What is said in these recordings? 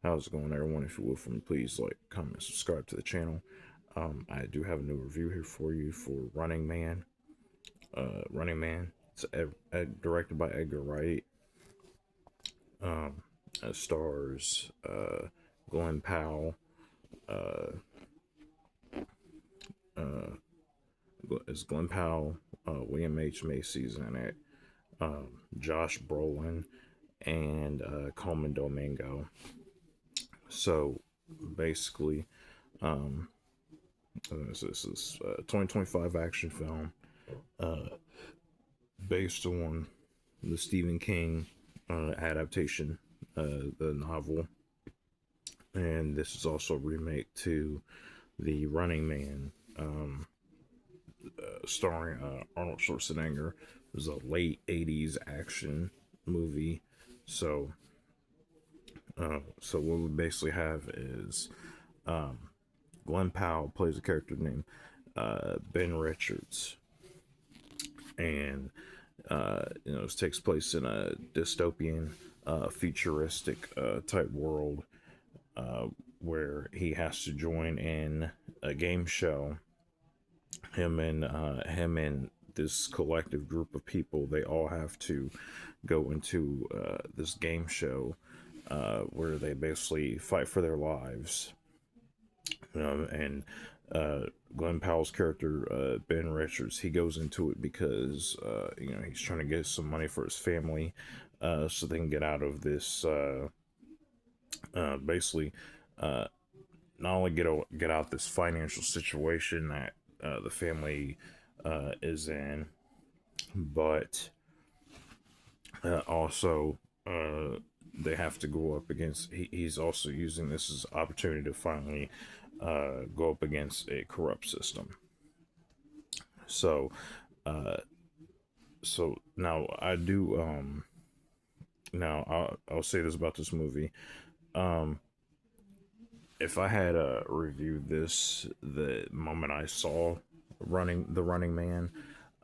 How's it going, everyone? If you will, for me, please like, comment, subscribe to the channel. I do have a new review here for you for Running Man. Running Man. It's directed by Edgar Wright. Um, Stars Glenn Powell. Uh, uh, it's Glenn Powell, William H Macy's in it. Josh Brolin and Coleman Domingo. So basically, um, this is a 2025 action film uh, based on the Stephen King adaptation, the novel, and this is also a remake to the Running Man, starring Arnold Schwarzenegger. It was a late '80s action movie. So, so what we basically have is Glenn Powell plays a character named Ben Richards, and it takes place in a dystopian, futuristic type world where he has to join in a game show. Him and this collective group of people, they all have to go into this game show where they basically fight for their lives. And Glenn Powell's character, Ben Richards, he goes into it because he's trying to get some money for his family, so they can get out of this. Basically, uh, not only get out this financial situation that the family is in, but also they have to go up against. He's also using this as an opportunity to finally go up against a corrupt system. So, uh, so now I do. Now I'll say this about this movie. Um, if I had reviewed this the moment I saw Running Man,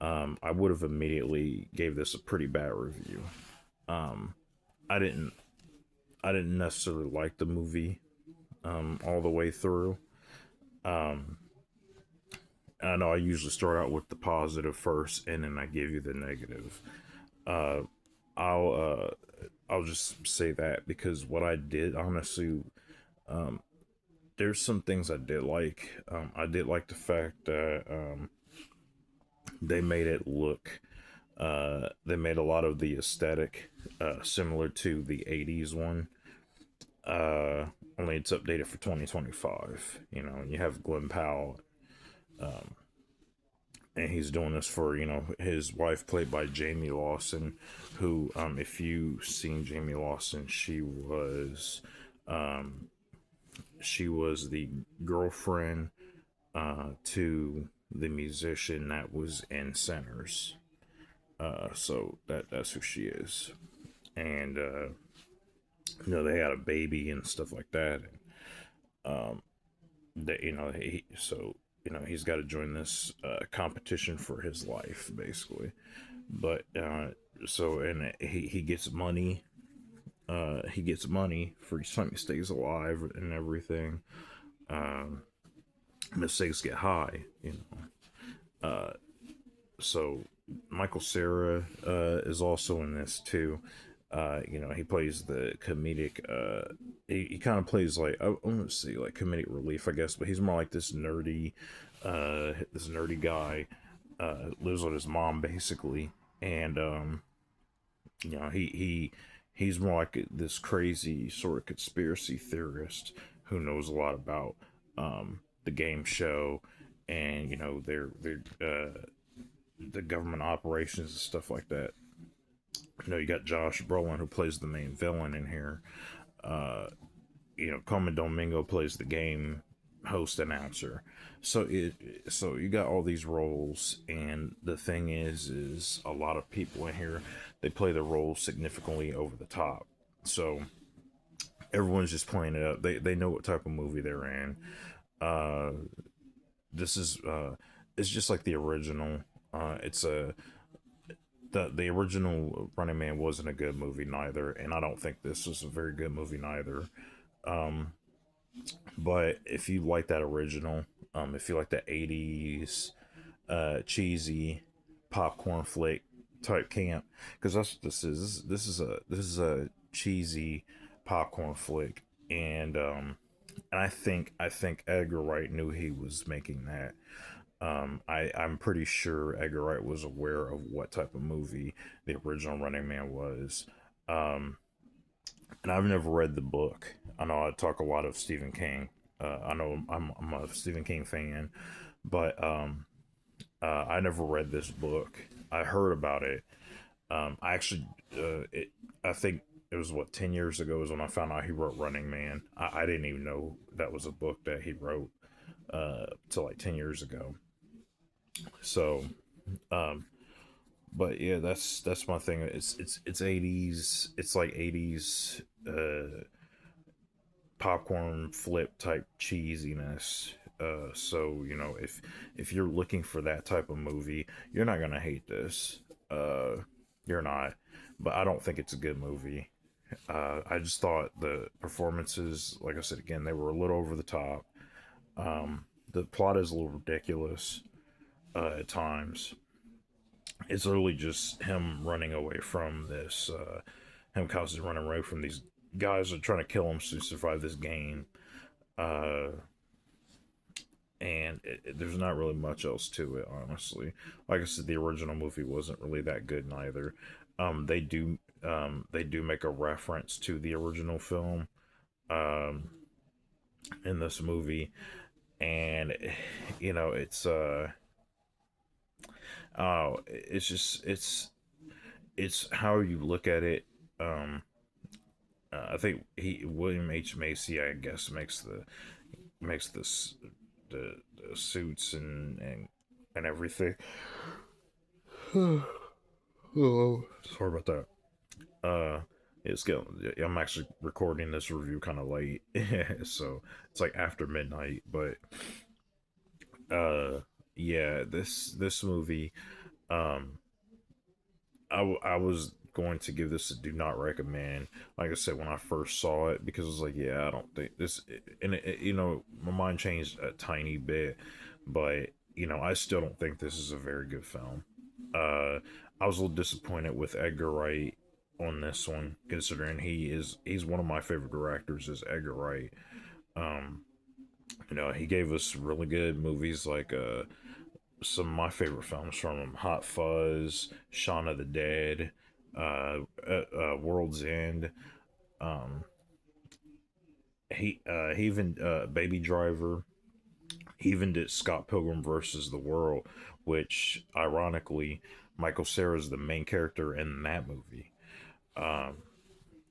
I would have immediately gave this a pretty bad review. Um, I didn't I didn't necessarily like the movie all the way through. Um, I know I usually start out with the positive first, and then I give you the negative. Uh, I'll I'll just say that because what I did honestly, um, there's some things I did like. I did like the fact that they made it look. They made a lot of the aesthetic similar to the '80s one. Uh, Only it's updated for 2025. And you have Glenn Powell, and he's doing this for his wife, played by Jamie Lawson, who, if you've seen Jamie Lawson, she was the girlfriend to the musician that was in Sinners. So that's who she is, and they had a baby and stuff like that. And that he's got to join this competition for his life, basically. But and he gets money. He gets money for each time he stays alive and everything. Um, Mistakes get high. So Michael Cera is also in this too. He plays the comedic. He kind of plays like, I want to say, like comedic relief, I guess, but he's more like this nerdy guy. Lives with his mom basically, and he's more like this crazy sort of conspiracy theorist who knows a lot about the game show, and the government operations and stuff like that. You got Josh Brolin, who plays the main villain in here. Coleman Domingo plays the game host announcer. So you got all these roles, and the thing is a lot of people in here, they play the roles significantly over the top. So everyone's just playing it up. They know what type of movie they're in. Uh, this is it's just like the original. It's a the original Running Man wasn't a good movie neither, and I don't think this is a very good movie neither. Um, but if you like that original, if you like the '80s cheesy popcorn flick type camp, because that's what this is. This is a cheesy popcorn flick, and I think Edgar Wright knew he was making that. I'm pretty sure Edgar Wright was aware of what type of movie the original Running Man was. Um, and I've never read the book. I know I talk a lot of Stephen King. I know I'm a Stephen King fan, but I never read this book. I heard about it. I actually, I think it was what 10 years ago is when I found out he wrote Running Man. I didn't even know that was a book that he wrote till like 10 years ago. So, um, but yeah, that's my thing. It's '80s. It's like '80s popcorn flip type cheesiness. So if you're looking for that type of movie, you're not gonna hate this. Uh, you're not, but I don't think it's a good movie. I just thought the performances, like I said again, they were a little over the top. The plot is a little ridiculous at times. It's really just him running away from this. Him constantly running away from these guys that are trying to kill him to survive this game. Uh, and there's not really much else to it, honestly. Like I said, the original movie wasn't really that good neither. They do make a reference to the original film um, in this movie, and it's just it's how you look at it. Um, I think William H Macy, I guess, makes this the suits and everything. Oh, sorry about that. Uh, it's getting. I'm actually recording this review kind of late, so it's like after midnight. But uh, yeah, this movie, um, I was going to give this a do not recommend. Like I said, when I first saw it, because I was like, yeah, I don't think this, and my mind changed a tiny bit, but I still don't think this is a very good film. Uh, I was a little disappointed with Edgar Wright on this one, considering he's one of my favorite directors is Edgar Wright. Um, he gave us really good movies like some of my favorite films from him: Hot Fuzz, Shaun of the Dead, World's End. Um, he even Baby Driver. He even did Scott Pilgrim versus the World, which ironically Michael Cera is the main character in that movie. Um,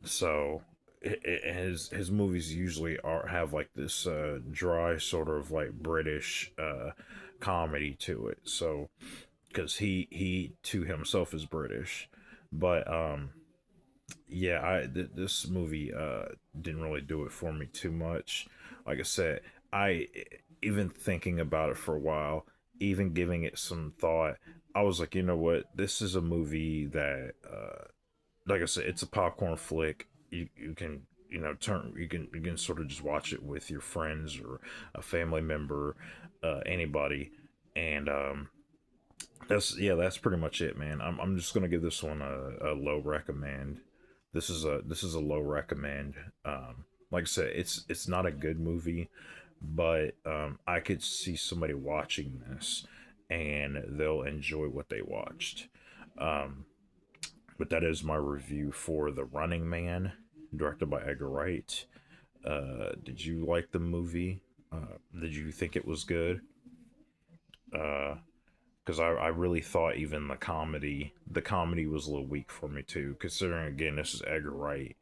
so his movies usually have like this dry sort of like British comedy to it. So because he to himself is British, but yeah, this movie didn't really do it for me too much. Like I said, I even thinking about it for a while, even giving it some thought, I was like, you know what, this is a movie that like I said, it's a popcorn flick. You can you can sort of just watch it with your friends or a family member, anybody, and that's pretty much it, man. I'm just gonna give this one a low recommend. This is a low recommend. Like I said, it's not a good movie, but I could see somebody watching this and they'll enjoy what they watched. Um, but that is my review for The Running Man, directed by Edgar Wright. Did you like the movie? Did you think it was good? Because I really thought even the comedy was a little weak for me too, considering again this is Edgar Wright.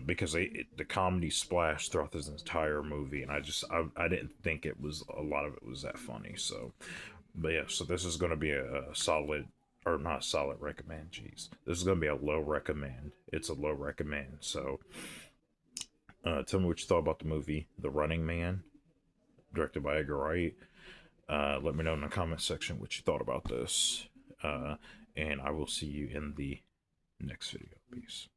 Because the comedy splashed throughout this entire movie, and I didn't think it was a lot of it was that funny. So, but yeah, so this is going to be a solid or not solid recommend. Jeez, this is going to be a low recommend. It's a low recommend. So, tell me what you thought about the movie, The Running Man, directed by Edgar Wright. Let me know in the comment section what you thought about this. And I will see you in the next video. Peace.